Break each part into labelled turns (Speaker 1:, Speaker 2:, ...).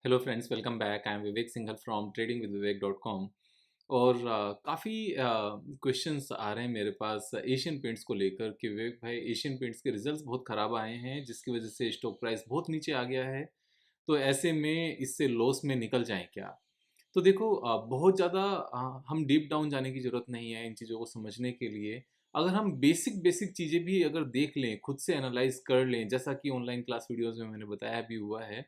Speaker 1: Hello friends, welcome back. I am Vivek Singhal from tradingwithvivek.com। और काफ़ी questions आ रहे हैं मेरे पास एशियन पेंट्स को लेकर कि विवेक भाई, एशियन पेंट्स के रिजल्ट्स बहुत ख़राब आए हैं जिसकी वजह से स्टॉक प्राइस बहुत नीचे आ गया है। तो ऐसे में इससे लॉस में निकल जाएं क्या? तो देखो, बहुत ज़्यादा हम डीप डाउन जाने की ज़रूरत नहीं है इन चीज़ों को समझने के लिए। अगर हम बेसिक बेसिक चीज़ें भी अगर देख लें, खुद से एनालाइज कर लें, जैसा कि ऑनलाइन क्लास वीडियोज़ में मैंने बताया भी हुआ है,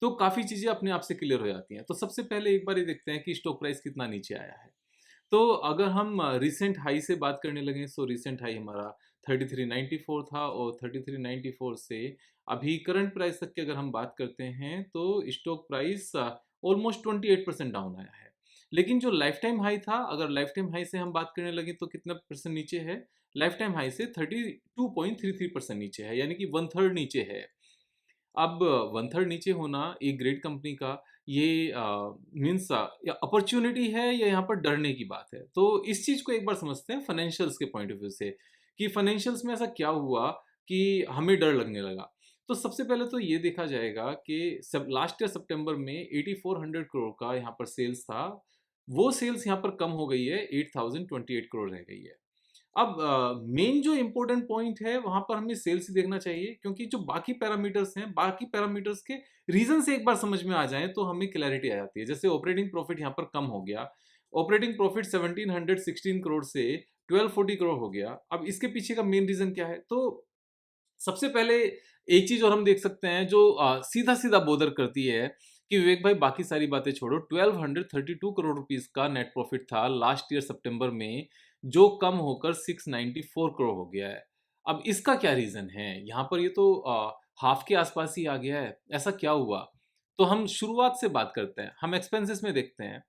Speaker 1: तो काफ़ी चीज़ें अपने आप से क्लियर हो जाती हैं। तो सबसे पहले एक बार ये देखते हैं कि स्टॉक प्राइस कितना नीचे आया है। तो अगर हम रीसेंट हाई से बात करने लगें, सो रीसेंट हाई हमारा 3394 था और 3394 से अभी करंट प्राइस तक की अगर हम बात करते हैं तो स्टॉक प्राइस ऑलमोस्ट 28% डाउन आया है। लेकिन जो लाइफ टाइम हाई था, अगर लाइफ टाइम हाई से हम बात करने लगे तो कितना परसेंट नीचे है? लाइफ टाइम हाई से 32.33% नीचे है, यानी कि वन थर्ड नीचे है। अब वन थर्ड नीचे होना एक ग्रेट कंपनी का, ये मीन्स या अपॉर्चुनिटी है या यहाँ पर डरने की बात है। तो इस चीज़ को एक बार समझते हैं फाइनेंशियल्स के पॉइंट ऑफ व्यू से कि फाइनेंशियल्स में ऐसा क्या हुआ कि हमें डर लगने लगा। तो सबसे पहले तो ये देखा जाएगा कि सब लास्ट ईयर सितंबर में 8400 करोड़ का यहाँ पर सेल्स था। वो सेल्स यहाँ पर कम हो गई है, 8028 करोड़ रह गई है। अब मेन जो इम्पोर्टेंट पॉइंट है वहां पर हमें सेल्स ही देखना चाहिए, क्योंकि जो बाकी पैरामीटर्स हैं, बाकी पैरामीटर्स के रीजन से एक बार समझ में आ जाए तो हमें क्लैरिटी आ जाती है। जैसे ऑपरेटिंग प्रॉफिट यहाँ पर कम हो गया। ऑपरेटिंग प्रॉफिट 1716 करोड़ से 1240 करोड़ हो गया। अब इसके पीछे का मेन रीजन क्या है? तो सबसे पहले एक चीज और हम देख सकते हैं जो सीधा सीधा बोदर करती है कि विवेक भाई, बाकी सारी बातें छोड़ो, 1232 करोड़ रुपीस का नेट प्रॉफिट था लास्ट ईयर सितंबर में, जो कम होकर 694 करोड़ हो गया है। अब इसका क्या रीजन है? यहाँ पर ये तो हाफ के आसपास ही आ गया है। ऐसा क्या हुआ? तो हम शुरुआत से बात करते हैं, हम एक्सपेंसेस में देखते हैं।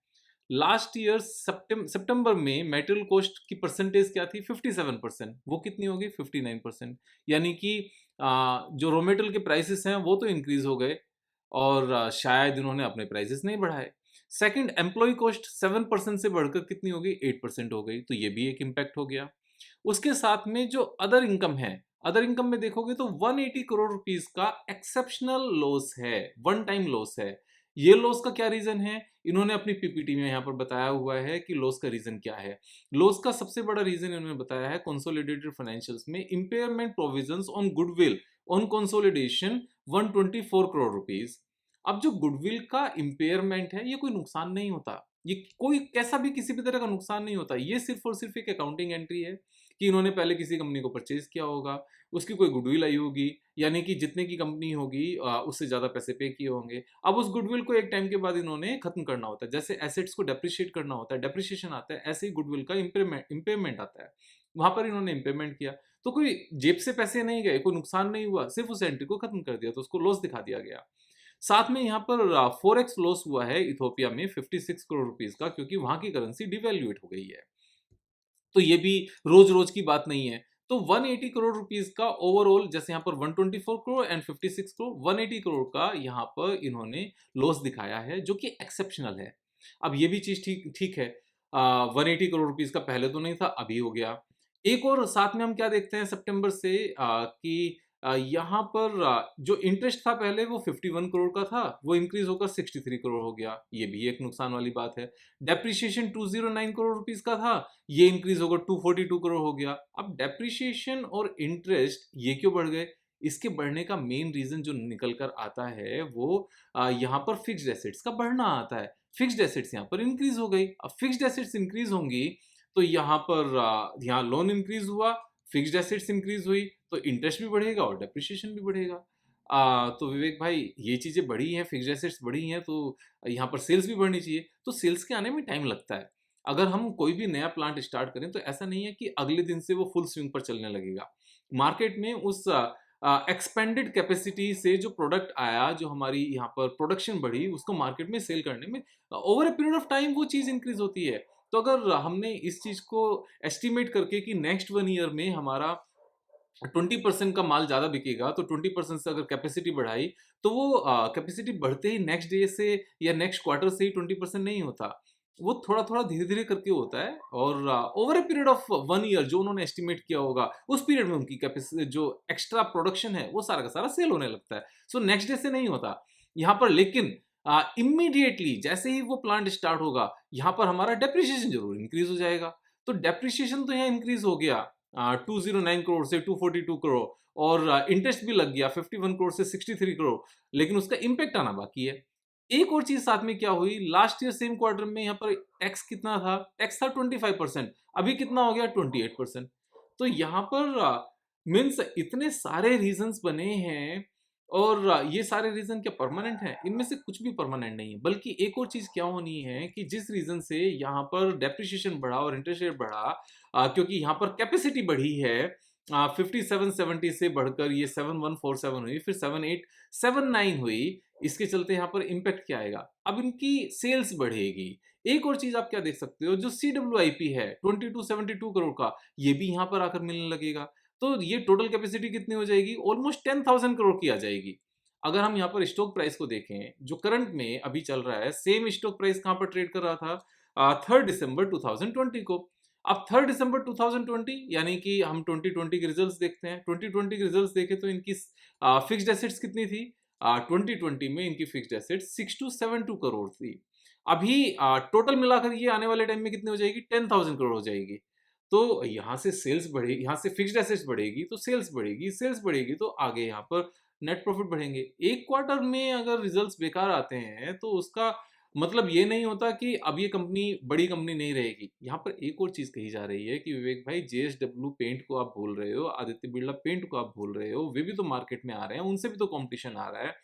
Speaker 1: लास्ट ईयर सितंबर में मेटेरियल कॉस्ट की परसेंटेज क्या थी? 57%। वो कितनी होगी? 59%। यानी कि जो रॉ मटेरियल के प्राइसेस हैं वो तो इंक्रीज हो गए और शायद इन्होंने अपने प्राइसेस नहीं बढ़ाए। सेकंड, एम्प्लॉय कॉस्ट 7% से बढ़कर कितनी हो गई? 8% हो गई। तो ये भी एक इम्पैक्ट हो गया। उसके साथ में जो अदर इनकम है, अदर इनकम में देखोगे तो 180 करोड़ रुपीस का एक्सेप्शनल लॉस है, वन टाइम लॉस है। ये लॉस का क्या रीजन है? इन्होंने अपनी पीपीटी में यहाँ पर बताया हुआ है कि लॉस का रीजन क्या है। लॉस का सबसे बड़ा रीजन इन्होंने बताया है कंसोलिडेटेड फाइनेंशियल्स में impairment provisions on goodwill on consolidation 124 crore rupees. अब जो गुडविल का इम्पेयरमेंट है, ये कोई नुकसान नहीं होता, ये कोई कैसा भी किसी भी तरह का नुकसान नहीं होता। ये सिर्फ और सिर्फ एक अकाउंटिंग एंट्री है कि इन्होंने पहले किसी कंपनी को परचेज किया होगा, उसकी कोई गुडविल आई होगी, यानी कि जितने की कंपनी होगी उससे ज़्यादा पैसे पे किए होंगे। अब उस गुडविल को एक टाइम के बाद इन्होंने खत्म करना होता है। जैसे एसेट्स को डेप्रिशिएट करना होता है, डेप्रिशिएशन आता है, ऐसे ही गुडविल का इम्पेयरमेंट आता है। वहां पर इन्होंने इम्पेयरमेंट किया, तो कोई जेब से पैसे नहीं गए, कोई नुकसान नहीं हुआ, सिर्फ उस एंट्री को खत्म कर दिया, तो उसको लॉस दिखा दिया गया। साथ में यहाँ पर फॉरेक्स लॉस हुआ है इथोपिया में 56 करोड़ रुपीस का, क्योंकि वहां की करेंसी डिवैल्यूएट हो गई है। तो ये भी रोज रोज की बात नहीं है। तो 180 करोड़ रुपीस का ओवरऑल, जैसे यहाँ पर 124 करोड़ एंड 56 करोड़, 180 करोड़ का यहाँ पर इन्होंने लॉस दिखाया है, जो कि एक्सेप्शनल है। अब ये भी चीज ठीक ठीक है। 180 करोड़ रुपीस का पहले तो नहीं था, अभी हो गया। एक और साथ में हम क्या देखते हैं सितंबर से कि यहाँ पर जो इंटरेस्ट था पहले वो 51 करोड़ का था, वो इंक्रीज होकर 63 करोड़ हो गया। ये भी एक नुकसान वाली बात है। डेप्रिसिएशन 209 करोड़ रुपीस का था, ये इंक्रीज होकर 242 करोड़ हो गया। अब डेप्रिसिएशन और इंटरेस्ट ये क्यों बढ़ गए? इसके बढ़ने का मेन रीजन जो निकल कर आता है वो यहाँ पर फिक्स्ड एसेट्स का बढ़ना आता है। फिक्स्ड एसेट्स यहाँ पर इंक्रीज हो गई। अब फिक्स्ड एसेट्स इंक्रीज होंगी तो यहाँ पर यहाँ लोन इंक्रीज हुआ, फिक्स्ड एसेट्स इंक्रीज हुई, तो इंटरेस्ट भी बढ़ेगा और डेप्रिसिएशन भी बढ़ेगा। तो विवेक भाई, ये चीजें बढ़ी हैं, फिक्स्ड एसेट्स बढ़ी हैं, तो यहाँ पर सेल्स भी बढ़नी चाहिए। तो सेल्स के आने में टाइम लगता है। अगर हम कोई भी नया प्लांट स्टार्ट करें तो ऐसा नहीं है कि अगले दिन से वो फुल स्विंग पर चलने लगेगा। मार्केट में उस एक्सपेंडेड कैपेसिटी से जो प्रोडक्ट आया, जो हमारी यहाँ पर प्रोडक्शन बढ़ी, उसको मार्केट में सेल करने में over a period of time वो चीज़ इंक्रीज होती है। तो अगर हमने इस चीज़ को एस्टिमेट करके कि नेक्स्ट 1 ईयर में हमारा 20% का माल ज़्यादा बिकेगा, तो 20% से अगर कैपेसिटी बढ़ाई, तो वो कैपेसिटी बढ़ते ही नेक्स्ट डे से या नेक्स्ट क्वार्टर से ही 20% नहीं होता। वो थोड़ा-थोड़ा धीरे-धीरे करके होता है और over a period of 1 year जो उन्होंने एस्टिमेट किया होगा, उस पीरियड में उनकी जो एक्स्ट्रा प्रोडक्शन है, वो सारा का सारा सेल होने लगता है। सो नेक्स्ट डे से नहीं होता। यहाँ पर लेकिन इमीडिएटली जैसे ही वो प्लांट स्टार्ट होगा, यहाँ पर हमारा डेप्रिसिएशन जरूर इंक्रीज हो जाएगा। तो डेप्रिसिएशन तो यहाँ इंक्रीज हो गया 209 करोड़ से 242 करोड़, और इंटरेस्ट भी लग गया 51 करोड़ से 63 करोड़, लेकिन उसका इम्पैक्ट आना बाकी है। एक और चीज साथ में क्या हुई, लास्ट ईयर सेम क्वार्टर में यहाँ पर टैक्स कितना था, टैक्स था 25%, अभी कितना हो गया 28%। तो यहाँ पर मीन्स इतने सारे रीजंस बने हैं, और ये सारे रीजन क्या परमानेंट हैं? इनमें से कुछ भी परमानेंट नहीं है, बल्कि एक और चीज क्या होनी है कि जिस रीजन से यहाँ पर डेप्रिसिएशन बढ़ा और इंटरेस्ट रेट बढ़ा, क्योंकि यहाँ पर कैपेसिटी बढ़ी है, 5770 से बढ़कर ये 7147 हुई, फिर 7879 हुई। इसके चलते यहाँ पर इम्पैक्ट क्या आएगा, अब इनकी सेल्स बढ़ेगी। एक और चीज आप क्या देख सकते हो, जो CWIP है 2272 करोड़ का, ये भी यहाँ पर आकर मिलने लगेगा। तो ये टोटल कैपेसिटी कितनी हो जाएगी, ऑलमोस्ट 10,000 करोड़ की आ जाएगी। अगर हम यहाँ पर स्टॉक प्राइस को देखें जो करंट में अभी चल रहा है, सेम स्टॉक प्राइस कहाँ पर ट्रेड कर रहा था 3 दिसंबर 2020 को। अब 3 दिसंबर 2020 यानी कि हम 2020 के रिजल्ट्स देखते हैं, 2020 के रिजल्ट्स देखें तो इनकी फिक्स्ड एसेट्स कितनी थी, 2020 में इनकी फिक्स्ड एसेट्स 6272 करोड़ थी। अभी टोटल मिलाकर ये आने वाले टाइम में कितनी हो जाएगी, 10,000 करोड़ हो जाएगी। तो यहाँ से सेल्स बढ़ेगी, यहाँ से फिक्स्ड एसेट्स बढ़ेगी तो सेल्स बढ़ेगी, सेल्स बढ़ेगी तो आगे यहाँ पर नेट प्रॉफिट बढ़ेंगे। एक क्वार्टर में अगर रिजल्ट्स बेकार आते हैं तो उसका मतलब ये नहीं होता कि अब ये कंपनी बड़ी कंपनी नहीं रहेगी। यहाँ पर एक और चीज कही जा रही है कि विवेक भाई, JSW पेंट को आप भूल रहे हो, आदित्य बिरला पेंट को आप भूल रहे हो, वे भी तो मार्केट में आ रहे हैं, उनसे भी तो कंपटीशन आ रहा है।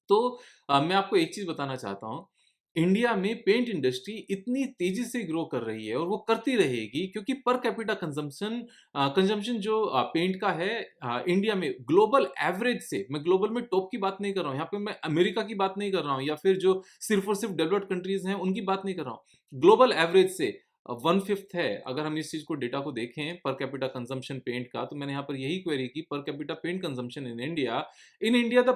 Speaker 1: तो मैं आपको एक चीज बताना चाहता हूँ, इंडिया में पेंट इंडस्ट्री इतनी तेजी से ग्रो कर रही है और वो करती रहेगी, क्योंकि पर कैपिटा कंजम्पशन कंजम्पशन जो पेंट का है इंडिया में ग्लोबल एवरेज से, मैं ग्लोबल में टॉप की बात नहीं कर रहा हूँ, यहाँ पे मैं अमेरिका की बात नहीं कर रहा हूँ या फिर जो सिर्फ और सिर्फ डेवलप्ड कंट्रीज हैं उनकी बात नहीं कर रहा हूँ, ग्लोबल एवरेज से 1/5 है। अगर हम इस चीज को डेटा को देखें पर कैपिटा कंजम्पशन पेंट का, तो मैंने यहाँ पर यही क्वेरी की, per capita paint consumption in India the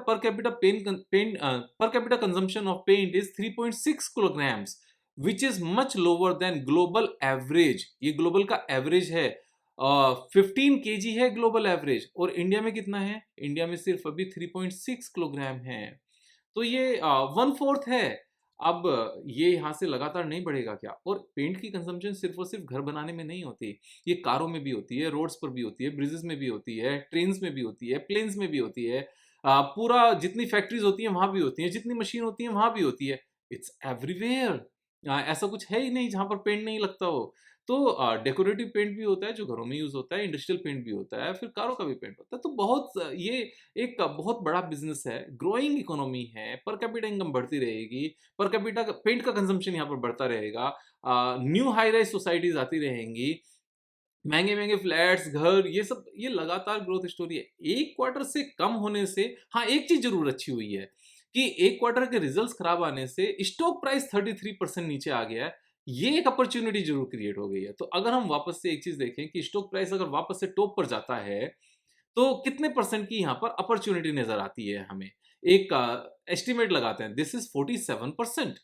Speaker 1: per capita consumption of paint is 3.6 kilograms, which is much lower than global average। ये ग्लोबल का एवरेज है, 15 केजी है ग्लोबल एवरेज, और इंडिया में कितना है, इंडिया में सिर्फ अभी 3.6 किलोग्राम है। तो ये 1/4 है। अब ये यहाँ से लगातार नहीं बढ़ेगा क्या? और पेंट की कंजम्पशन सिर्फ और सिर्फ घर बनाने में नहीं होती, ये कारों में भी होती है, रोड्स पर भी होती है, ब्रिजेस में भी होती है, ट्रेन्स में भी होती है, प्लेन्स में भी होती है, पूरा जितनी फैक्ट्रीज होती हैं वहां भी होती हैं, जितनी मशीन होती हैं वहां भी होती है। It's everywhere. ऐसा कुछ है ही नहीं जहां पर पेंट नहीं लगता हो। तो डेकोरेटिव पेंट भी होता है जो घरों में यूज होता है, इंडस्ट्रियल पेंट भी होता है, फिर कारों का भी पेंट होता है। तो बहुत ये एक बहुत बड़ा बिजनेस है, ग्रोइंग इकोनॉमी है, पर कैपिटा इनकम बढ़ती रहेगी, पर कैपिटा पेंट का कंजम्पशन यहाँ पर बढ़ता रहेगा, न्यू हाई राइज सोसाइटीज आती रहेंगी, महंगे महंगे फ्लैट्स, घर, ये सब ये लगातार ग्रोथ स्टोरी है। एक क्वार्टर से कम होने से हाँ एक चीज जरूर अच्छी हुई है कि एक क्वार्टर के रिजल्ट्स खराब आने से स्टॉक प्राइस 33% नीचे आ गया है। ये एक अपॉर्चुनिटी जरूर क्रिएट हो गई है। तो अगर हम वापस से एक चीज देखें कि स्टॉक प्राइस अगर वापस से टॉप पर जाता है तो कितने परसेंट की यहाँ पर अपॉर्चुनिटी नजर आती है हमें, एक एस्टिमेट लगाते हैं, दिस इज 47%।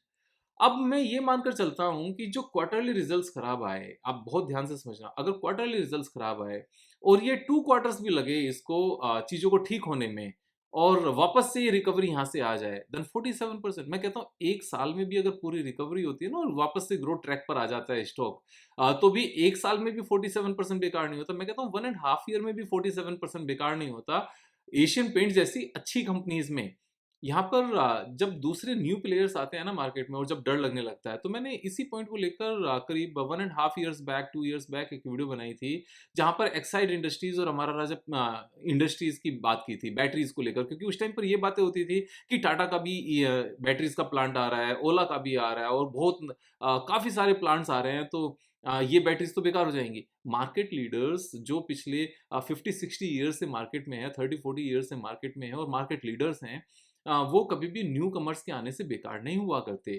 Speaker 1: अब मैं ये मानकर चलता हूं कि जो क्वार्टरली रिजल्ट्स खराब आए, आप बहुत ध्यान से समझना, अगर क्वार्टरली रिजल्ट्स खराब आए और ये 2 क्वार्टर्स भी लगे इसको चीजों को ठीक होने में, और वापस से ये रिकवरी यहाँ से आ जाए, देन 47%। मैं कहता हूँ एक साल में भी अगर पूरी रिकवरी होती है ना और वापस से ग्रोथ ट्रैक पर आ जाता है स्टॉक, तो भी एक साल में भी 47% बेकार नहीं होता। मैं कहता हूँ 1.5 ईयर में भी 47% बेकार नहीं होता। एशियन पेंट जैसी अच्छी कंपनीज में यहाँ पर जब दूसरे न्यू प्लेयर्स आते हैं ना मार्केट में और जब डर लगने लगता है, तो मैंने इसी पॉइंट को लेकर करीब 1.5 ईयर्स बैक, 2 ईयर्स बैक एक वीडियो बनाई थी, जहाँ पर एक्साइड इंडस्ट्रीज और हमारा राजा इंडस्ट्रीज की बात की थी बैटरीज को लेकर, क्योंकि उस टाइम पर ये बातें होती थी कि टाटा का भी बैटरीज का प्लांट आ रहा है, ओला का भी आ रहा है, और बहुत काफी सारे प्लांट्स आ रहे हैं, तो ये बैटरीज तो बेकार हो जाएंगी। मार्केट लीडर्स जो पिछले 50-60 ईयर्स से मार्केट में है, 30-40 ईयर्स से मार्केट में है और मार्केट लीडर्स हैं, वो कभी भी न्यू कमर्स के आने से बेकार नहीं हुआ करते।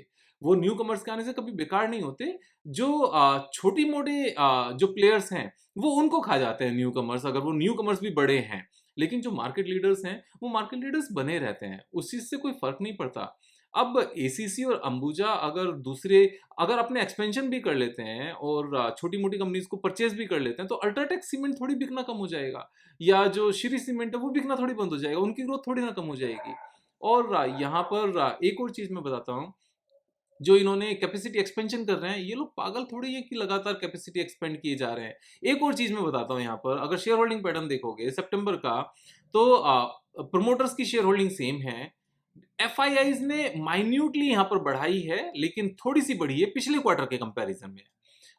Speaker 1: वो न्यू कमर्स के आने से कभी बेकार नहीं होते। जो छोटी मोटे जो प्लेयर्स हैं वो उनको खा जाते हैं न्यू कमर्स, अगर वो न्यू कमर्स भी बड़े हैं। लेकिन जो मार्केट लीडर्स हैं वो मार्केट लीडर्स बने रहते हैं, उस चीज से कोई फर्क नहीं पड़ता। अब एसीसी और अंबुजा अगर दूसरे अगर अपने एक्सपेंशन भी कर लेते हैं और छोटी मोटी कंपनीज को परचेज भी कर लेते हैं, तो अल्ट्राटेक सीमेंट थोड़ी बिकना कम हो जाएगा, या जो श्री सीमेंट है वो बिकना थोड़ी बंद हो जाएगा, उनकी ग्रोथ थोड़ी ना कम हो जाएगी। और यहाँ पर एक और चीज़ मैं बताता हूँ, जो इन्होंने कैपेसिटी एक्सपेंशन कर रहे हैं, ये लोग पागल थोड़ी है कि लगातार कैपेसिटी एक्सपेंड किए जा रहे हैं। एक और चीज़ मैं बताता हूँ यहाँ पर, अगर शेयर होल्डिंग पैटर्न देखोगे सितंबर का, तो प्रोमोटर्स की शेयर होल्डिंग सेम है। एफआईआईज़ ने माइन्यूटली यहाँ पर बढ़ाई है, लेकिन थोड़ी-सी बढ़ी है पिछले क्वार्टर के कंपैरिज़न में।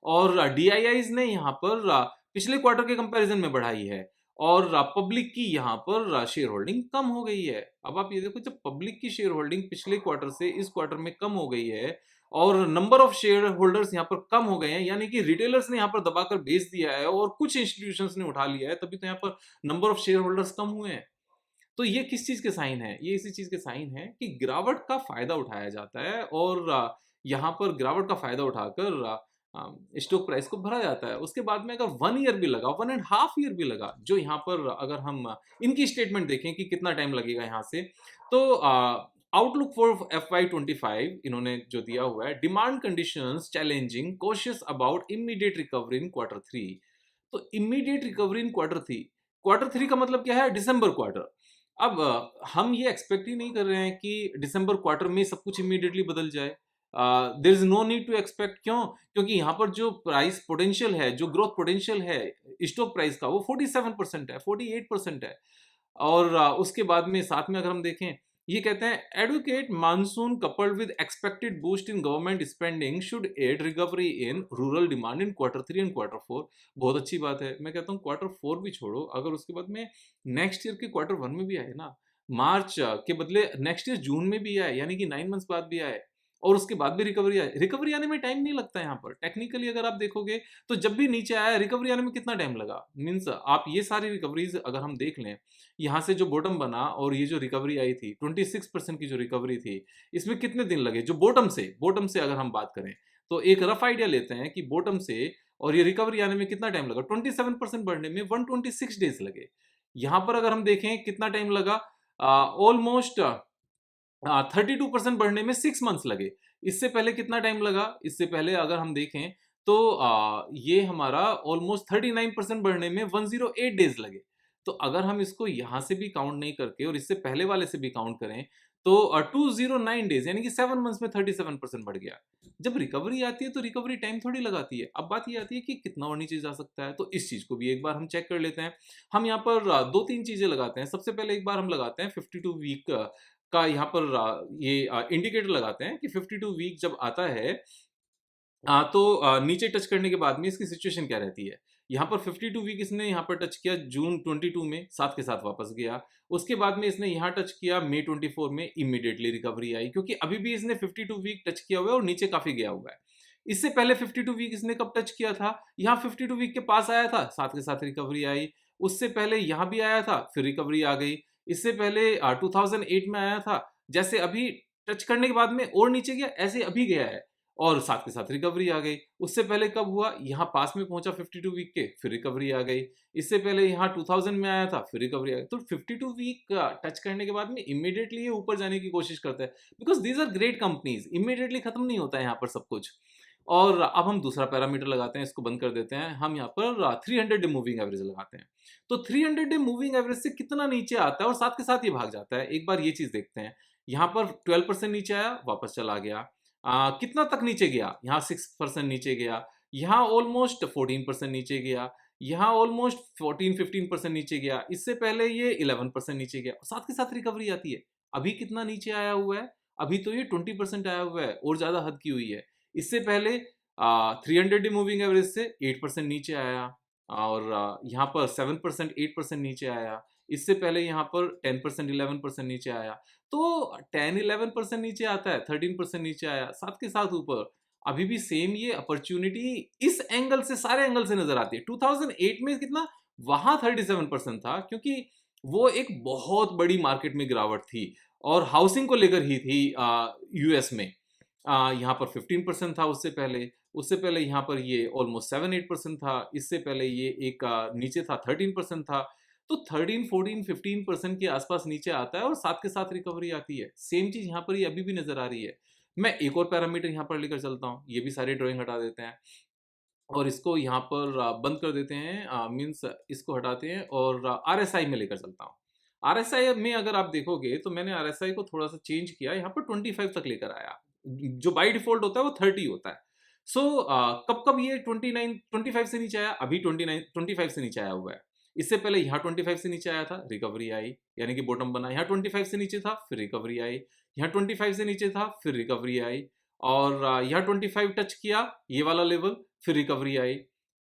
Speaker 1: और डीआईआईज़ ने यहाँ पर पिछले क्वार्टर के कंपैरिज़न में बढ़ाई है, और पब्लिक की यहाँ पर शेयर होल्डिंग कम हो गई है। अब आप ये देखो, जब पब्लिक की शेयर होल्डिंग पिछले क्वार्टर से इस क्वार्टर में कम हो गई है, और नंबर ऑफ शेयर होल्डर्स यहाँ पर कम हो गए हैं, यानी कि रिटेलर्स ने यहाँ पर दबाकर बेच दिया है और कुछ इंस्टीट्यूशंस ने उठा लिया है, तभी तो यहाँ पर नंबर ऑफ शेयर होल्डर्स कम हुए हैं। तो ये किस चीज़ के साइन है? ये इसी चीज़ के साइन है कि गिरावट का फ़ायदा उठाया जाता है, और यहाँ पर गिरावट का फ़ायदा उठाकर स्टॉक प्राइस को भरा जाता है। उसके बाद में अगर 1 ईयर भी लगा, 1 एंड हाफ ईयर भी लगा, जो यहाँ पर अगर हम इनकी स्टेटमेंट देखें कि कितना टाइम लगेगा यहाँ से, तो आउटलुक फॉर एफवाई 25 इन्होंने जो दिया हुआ है, demand conditions challenging, cautious about immediate recovery in quarter 3। तो इमीडिएट रिकवरी इन क्वार्टर 3 का मतलब क्या है? दिसंबर क्वार्टर। अब हम ये एक्सपेक्ट ही नहीं कर रहे हैं कि दिसंबर क्वार्टर में सब कुछ इमीडिएटली बदल जाए। There is no need to expect, क्यों? क्योंकि यहाँ पर जो प्राइस पोटेंशियल है, जो ग्रोथ पोटेंशियल है स्टॉक प्राइस का, वो 47% है, 48% है। और उसके बाद में साथ में अगर हम देखें, ये कहते हैं advocate monsoon coupled with expected boost in government spending should aid recovery in rural demand in quarter 3 and quarter 4। बहुत अच्छी बात है। मैं कहता हूँ क्वार्टर 4 भी छोड़ो, अगर उसके बाद में नेक्स्ट ईयर के क्वार्टर 1 में भी आए ना, मार्च के बदले नेक्स्ट ईयर जून में भी आए, यानी कि 9 मंथ्स बाद भी आए, और उसके बाद भी रिकवरी आए, रिकवरी आने में टाइम नहीं लगता यहाँ पर। टेक्निकली अगर आप देखोगे, तो जब भी नीचे आया, रिकवरी आने में कितना टाइम लगा? मीन्स आप ये सारी रिकवरीज अगर हम देख लें, यहाँ से जो बॉटम बना और ये जो रिकवरी आई थी, 26% की जो रिकवरी थी, इसमें कितने दिन लगे? जो बॉटम से अगर हम बात करें, तो एक रफ आइडिया लेते हैं कि बॉटम से और ये रिकवरी आने में कितना टाइम लगा? 27% बढ़ने में 126 डेज लगे। यहाँ पर अगर हम देखें कितना टाइम लगा, ऑलमोस्ट 32% बढ़ने में 6 मंथ्स लगे। इससे पहले कितना टाइम लगा? इससे पहले अगर हम देखें, तो ये हमारा ऑलमोस्ट 39% बढ़ने में 108 डेज लगे। तो अगर हम इसको यहाँ से भी काउंट नहीं करके और इससे पहले वाले से भी काउंट करें, तो 209 डेज, यानी कि 7 मंथ्स में 37% बढ़ गया। जब रिकवरी आती है, तो रिकवरी टाइम थोड़ी लगाती है। अब बात ये आती है कि कितना और नीचे जा सकता है, तो इस चीज़ को भी एक बार हम चेक कर लेते हैं। हम यहाँ पर 2-3 चीज़ें लगाते हैं। सबसे पहले एक बार हम लगाते हैं 52 वीक का यहाँ पर ये इंडिकेटर लगाते हैं कि 52 वीक जब आता है, तो नीचे टच करने के बाद में इसकी सिचुएशन क्या रहती है। यहाँ पर 52 वीक इसने यहाँ पर टच किया जून 22 में, साथ के साथ वापस गया। उसके बाद में इसने यहाँ टच किया मई 24 में, इमीडिएटली रिकवरी आई, क्योंकि अभी भी इसने 52 वीक टच किया हुआ है और नीचे काफ़ी गया हुआ है। इससे पहले 52 वीक इसने कब टच किया था? यहाँ 52 वीक के पास आया था, साथ के साथ रिकवरी आई। उससे पहले यहाँ भी आया था, फिर रिकवरी आ गई। इससे पहले 2008 में आया था, जैसे अभी टच करने के बाद में और नीचे गया, ऐसे अभी गया है, और साथ के साथ रिकवरी आ गई। उससे पहले कब हुआ? यहाँ पास में पहुंचा 52 वीक के, फिर रिकवरी आ गई। इससे पहले यहाँ 2000 में आया था, फिर रिकवरी आ गई। तो 52 वीक टच करने के बाद में इमीडिएटली ये ऊपर जाने की कोशिश करता है, because these are great companies. Immediately खत्म नहीं होता है यहाँ पर सब कुछ। और अब हम दूसरा पैरामीटर लगाते हैं, इसको बंद कर देते हैं। हम यहाँ पर 300 डे मूविंग एवरेज लगाते हैं। तो 300 डे मूविंग एवरेज से कितना नीचे आता है और साथ के साथ ये भाग जाता है, एक बार ये चीज देखते हैं। यहाँ पर 12% नीचे आया, वापस चला गया। कितना तक नीचे गया? यहाँ 6% नीचे गया, यहाँ ऑलमोस्ट 14% नीचे गया, यहाँ ऑलमोस्ट 14-15% नीचे गया। इससे पहले ये 11% नीचे गया, साथ के साथ रिकवरी आती है। अभी कितना नीचे आया हुआ है? अभी तो ये 20% आया हुआ है, और ज्यादा हद की हुई है। इससे पहले 300 डे मूविंग एवरेज से 8% नीचे आया, और यहाँ पर 7%, 8% नीचे आया। इससे पहले यहाँ पर 10%, 11% नीचे आया। तो 10-11% नीचे आता है, 13% नीचे आया, साथ के साथ ऊपर अभी भी सेम ये अपॉर्चुनिटी इस एंगल से, सारे एंगल से नजर आती है। 2008 में कितना, वहां 37% था, क्योंकि वो एक बहुत बड़ी मार्केट में गिरावट थी और हाउसिंग को लेकर ही थी यूएस में। यहाँ पर 15% था उससे पहले यहाँ पर ये ऑलमोस्ट 7-8% था। इससे पहले ये एक नीचे था, 13% था। तो 13, 14, 15% के आसपास नीचे आता है और साथ के साथ रिकवरी आती है। सेम चीज यहाँ पर ही अभी भी नजर आ रही है। मैं एक और पैरामीटर यहाँ पर लेकर चलता हूँ, ये भी सारी ड्राइंग हटा देते हैं और इसको यहाँ पर बंद कर देते हैं, मीन्स इसको हटाते हैं और आरएसआई में लेकर चलता हूँ। आरएसआई में अगर आप देखोगे तो मैंने आरएसआई को थोड़ा सा चेंज किया, यहाँ पर 25 तक लेकर आया। जो बाई डिफॉल्ट होता है वो 30 होता है। सो कब कब ये 29 25 से नीचे आया, अभी 25 से नीचे आया हुआ है। इससे पहले यहाँ 25 से नीचे आया था, रिकवरी आई, यानी कि बॉटम बना। यहाँ 25 से नीचे था, फिर रिकवरी आई। यहाँ 25 से नीचे था, फिर रिकवरी आई। और यहाँ 25 टच किया, ये वाला लेवल, फिर रिकवरी आई।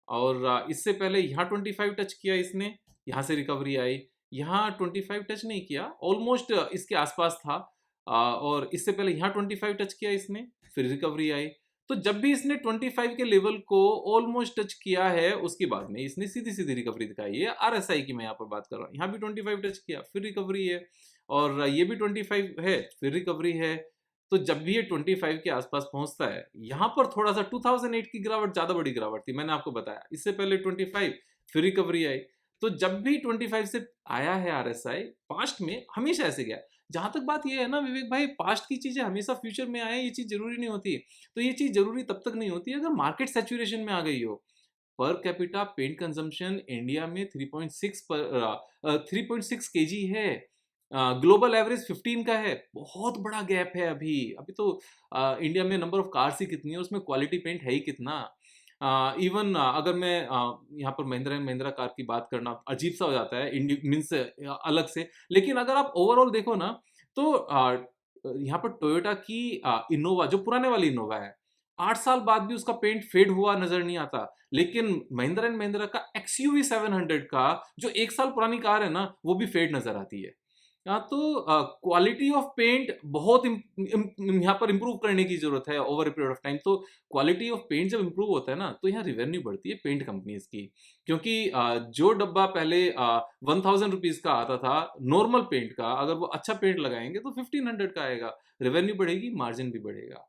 Speaker 1: और इससे पहले यहाँ 25 टच किया इसने, यहाँ से रिकवरी आई। यहाँ 25 टच नहीं किया, ऑलमोस्ट इसके आसपास था। और इससे पहले यहाँ 25 टच किया इसने, फिर रिकवरी आई। तो जब भी इसने 25 के लेवल को ऑलमोस्ट टच किया है, उसके बाद में इसने सीधी सीधी रिकवरी दिखाई है। आरएसआई की मैं यहाँ पर बात कर रहा हूँ, यहाँ भी 25 टच किया, फिर रिकवरी है। और ये भी 25 है, फिर रिकवरी है। तो जब भी ये 25 के आसपास पहुंचता है, यहाँ पर थोड़ा सा 2008 की गिरावट ज्यादा बड़ी गिरावट थी, मैंने आपको बताया। इससे पहले 25, फिर रिकवरी आई। तो जब भी 25 से आया है आरएसआई, पास्ट में हमेशा ऐसे गया। जहां तक बात यह है ना विवेक भाई, पास्ट की चीजें हमेशा फ्यूचर में आए, ये चीज जरूरी नहीं होती। तो ये चीज जरूरी तब तक नहीं होती अगर मार्केट सैचुरेशन में आ गई हो। पर कैपिटा पेंट कंजम्पशन इंडिया में 3.6 केजी है। ग्लोबल एवरेज 15 का है, बहुत बड़ा गैप है अभी। अभी तो इंडिया में नंबर ऑफ कार्स ही कितनी है, उसमें क्वालिटी पेंट है ही कितना। इवन अगर मैं यहाँ पर महिंद्रा एंड महिंद्रा कार की बात करना अजीब सा हो जाता है, मीन्स अलग से। लेकिन अगर आप ओवरऑल देखो ना, तो यहाँ पर टोयोटा की इनोवा, जो पुराने वाली इनोवा है, 8 साल बाद भी उसका पेंट फेड हुआ नजर नहीं आता। लेकिन महिंद्रा एंड महिंद्रा का एक्सयूवी 700 का, जो 1 साल पुरानी कार है ना, वो भी फेड नजर आती है। तो क्वालिटी ऑफ पेंट बहुत यहाँ पर इंप्रूव करने की जरूरत है over a period of time. तो क्वालिटी ऑफ पेंट जब इंप्रूव होता है ना, तो यहाँ रेवेन्यू बढ़ती है पेंट कंपनीज की। क्योंकि जो डब्बा पहले 1000 रुपीज का आता था नॉर्मल पेंट का, अगर वो अच्छा पेंट लगाएंगे तो 1500 का आएगा। रेवेन्यू बढ़ेगी, मार्जिन भी बढ़ेगा।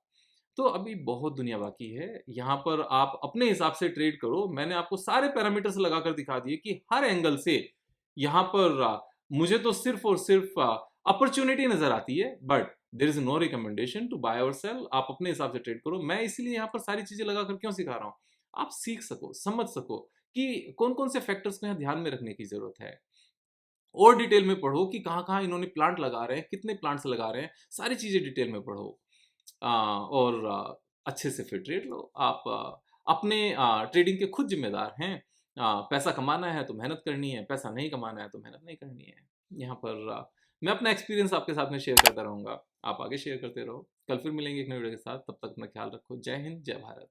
Speaker 1: तो अभी बहुत दुनिया बाकी है, यहाँ पर आप अपने हिसाब से ट्रेड करो। मैंने आपको सारे पैरामीटर्स लगाकर दिखा दिए कि हर एंगल से यहाँ पर मुझे तो सिर्फ और सिर्फ अपॉर्चुनिटी नजर आती है, but there is no recommendation to buy और सेल। आप अपने हिसाब से ट्रेड करो। मैं इसीलिए यहाँ पर सारी चीजें लगाकर क्यों सिखा रहा हूँ, आप सीख सको, समझ सको कि कौन कौन से फैक्टर्स को यहाँ ध्यान में रखने की जरूरत है। और डिटेल में पढ़ो कि कहाँ कहाँ इन्होंने प्लांट लगा रहे हैं, कितने प्लांट्स लगा रहे हैं, सारी चीजें डिटेल में पढ़ो। और अच्छे से फिर ट्रेड लो। आप अपने ट्रेडिंग के खुद जिम्मेदार हैं। पैसा कमाना है तो मेहनत करनी है, पैसा नहीं कमाना है तो मेहनत नहीं करनी है। यहाँ पर मैं अपना एक्सपीरियंस आपके साथ में शेयर करता रहूँगा, आप आगे शेयर करते रहो। कल फिर मिलेंगे एक नए वीडियो के साथ, तब तक अपना ख्याल रखो। जय हिंद, जय भारत।